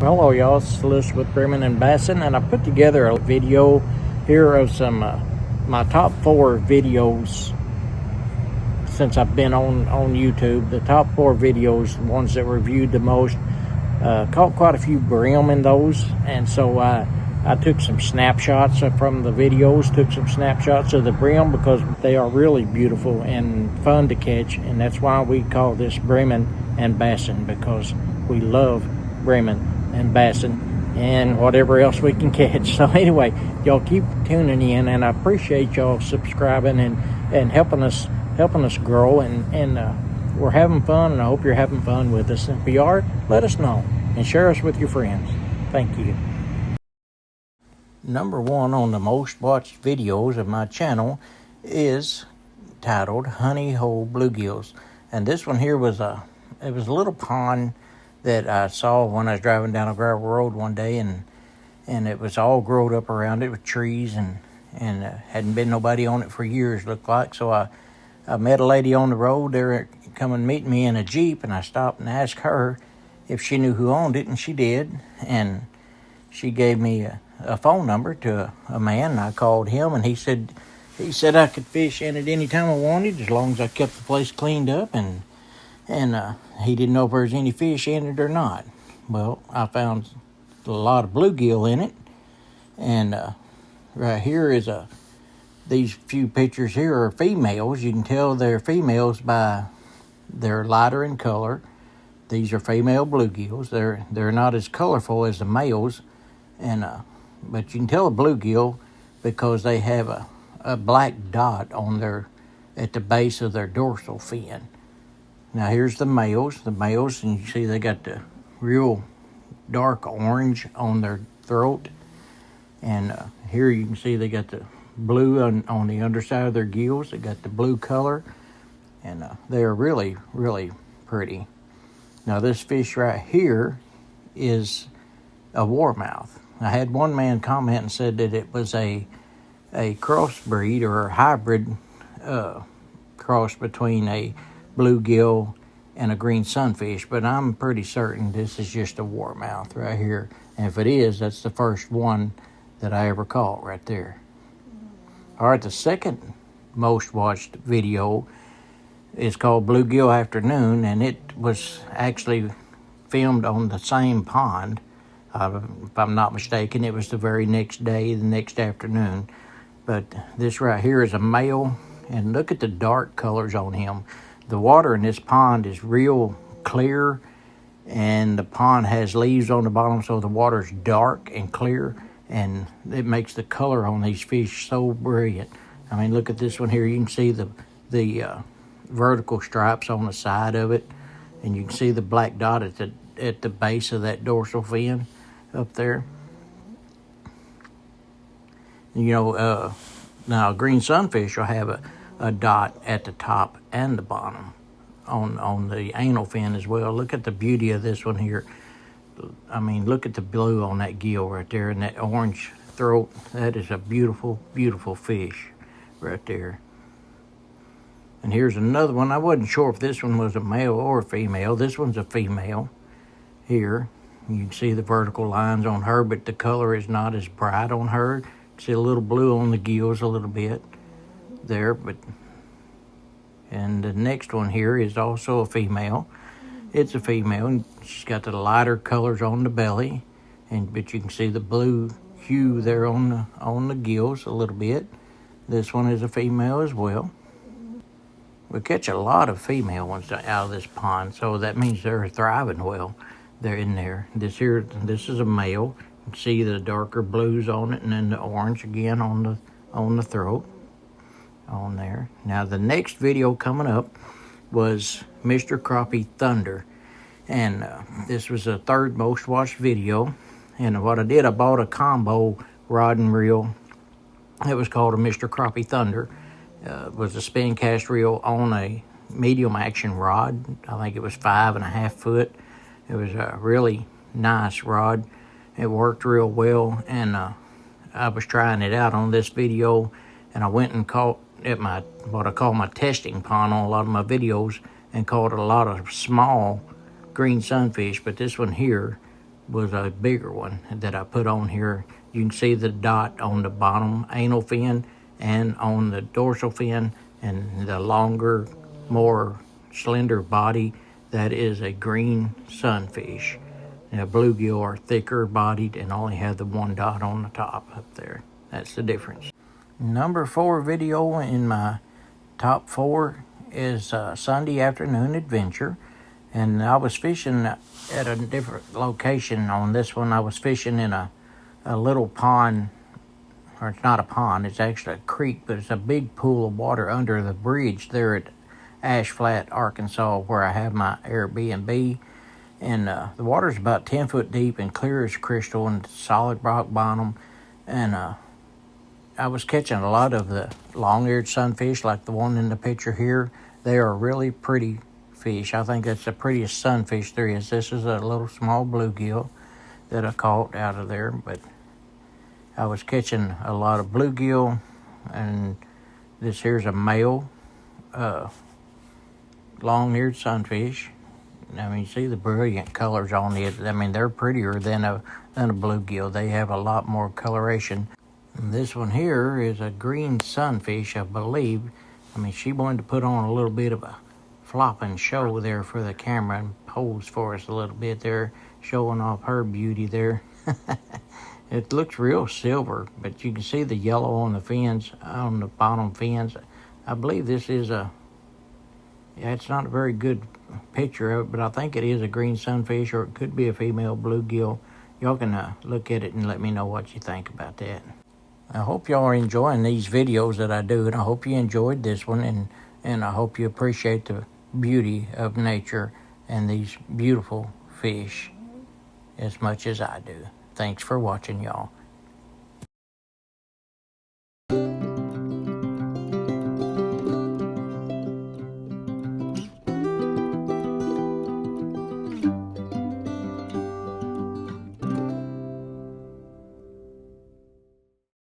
Hello y'all, it's Elizabeth Bremen and Basson, and I put together a video here of some my top 4 videos since I've been on YouTube. The top 4 videos, the ones that were viewed the most. Caught quite a few brim in those, and so I took some snapshots from the videos, took some snapshots of the brim because they are really beautiful and fun to catch, and that's why we call this Bremen and Basson, because we love Bremen and Basson and whatever else we can catch. So anyway, y'all keep tuning in, and I appreciate y'all subscribing and helping us grow, and we're having fun, and I hope you're having fun with us. If you are, let us know and share us with your friends. Thank you. Number 1 on the most watched videos of my channel is titled Honey Hole Bluegills, and this one here was a little pond that I saw when I was driving down a gravel road one day, and it was all growed up around it with trees, and hadn't been nobody on it for years, looked like. So I met a lady on the road there, come and meet me in a Jeep, and I stopped and asked her if she knew who owned it, and she did, and she gave me a phone number to a man, and I called him, and he said I could fish in it any time I wanted, as long as I kept the place cleaned up, and he didn't know if there was any fish in it or not. Well, I found a lot of bluegill in it, and right here is these few pictures here are females. You can tell they're females by they're lighter in color. These are female bluegills. They're not as colorful as the males, and but you can tell a bluegill because they have a black dot on at the base of their dorsal fin. Now here's the males. And you see they got the real dark orange on their throat. And here you can see they got the blue on the underside of their gills. They got the blue color. And they're really, really pretty. Now this fish right here is a warmouth. I had one man comment and said that it was a crossbreed or a hybrid cross between a bluegill and a green sunfish, but I'm pretty certain this is just a warmouth right here. And if it is, that's the first one that I ever caught right there. All right, the second most watched video is called Bluegill Afternoon, and it was actually filmed on the same pond. If I'm not mistaken, it was the very next day, the next afternoon. But this right here is a male, and look at the dark colors on him. The water in this pond is real clear, and the pond has leaves on the bottom, so the water's dark and clear, and it makes the color on these fish so brilliant. I mean, look at this one here. You can see the vertical stripes on the side of it, and you can see the black dot at the base of that dorsal fin up there. You know, now green sunfish will have a dot at the top and the bottom on the anal fin as well. Look at the beauty of this one here. I mean, look at the blue on that gill right there and that orange throat. That is a beautiful, beautiful fish right there. And here's another one. I wasn't sure if this one was a male or a female. This one's a female here. You can see the vertical lines on her, but the color is not as bright on her. You can see a little blue on the gills a little bit there, and the next one here is also a female. It's a female, and she's got the lighter colors on the belly, but you can see the blue hue there on the gills a little bit. This one is a female as well. We catch a lot of female ones out of this pond, so that means they're thriving well. They're in there. This is a male. You can see the darker blues on it, and then the orange again on the throat on there. Now the next video coming up was Mr. Crappie Thunder, and this was the third most watched video. And what I did, I bought a combo rod and reel. It was called a Mr. Crappie Thunder. It was a spin cast reel on a medium action rod. I think it was 5.5 foot. It was a really nice rod. It worked real well, and I was trying it out on this video, and I went and caught at what I call my testing pond on a lot of my videos, and caught a lot of small green sunfish. But this one here was a bigger one that I put on here. You can see the dot on the bottom anal fin and on the dorsal fin, and the longer, more slender body, that is a green sunfish. Now, bluegill are thicker bodied and only have the one dot on the top up there. That's the difference. Number 4 video in my top 4 is Sunday Afternoon Adventure. And I was fishing at a different location on this one. I was fishing in a little pond, or it's not a pond, it's actually a creek, but it's a big pool of water under the bridge there at Ash Flat, Arkansas, where I have my Airbnb. And the water's about 10 foot deep and clear as crystal and solid rock bottom. And I was catching a lot of the long-eared sunfish like the one in the picture here. They are really pretty fish. I think that's the prettiest sunfish there is. This is a little small bluegill that I caught out of there, but I was catching a lot of bluegill, and this here's a male long-eared sunfish. I mean, see the brilliant colors on it. I mean, they're prettier than a bluegill. They have a lot more coloration. And this one here is a green sunfish, I believe. I mean, she wanted to put on a little bit of a flopping show there for the camera and pose for us a little bit there, showing off her beauty there. It looks real silver, but you can see the yellow on the fins, on the bottom fins. I believe this is it's not a very good picture of it, but I think it is a green sunfish, or it could be a female bluegill. Y'all can look at it and let me know what you think about that. I hope y'all are enjoying these videos that I do, and I hope you enjoyed this one, and I hope you appreciate the beauty of nature and these beautiful fish as much as I do. Thanks for watching, y'all.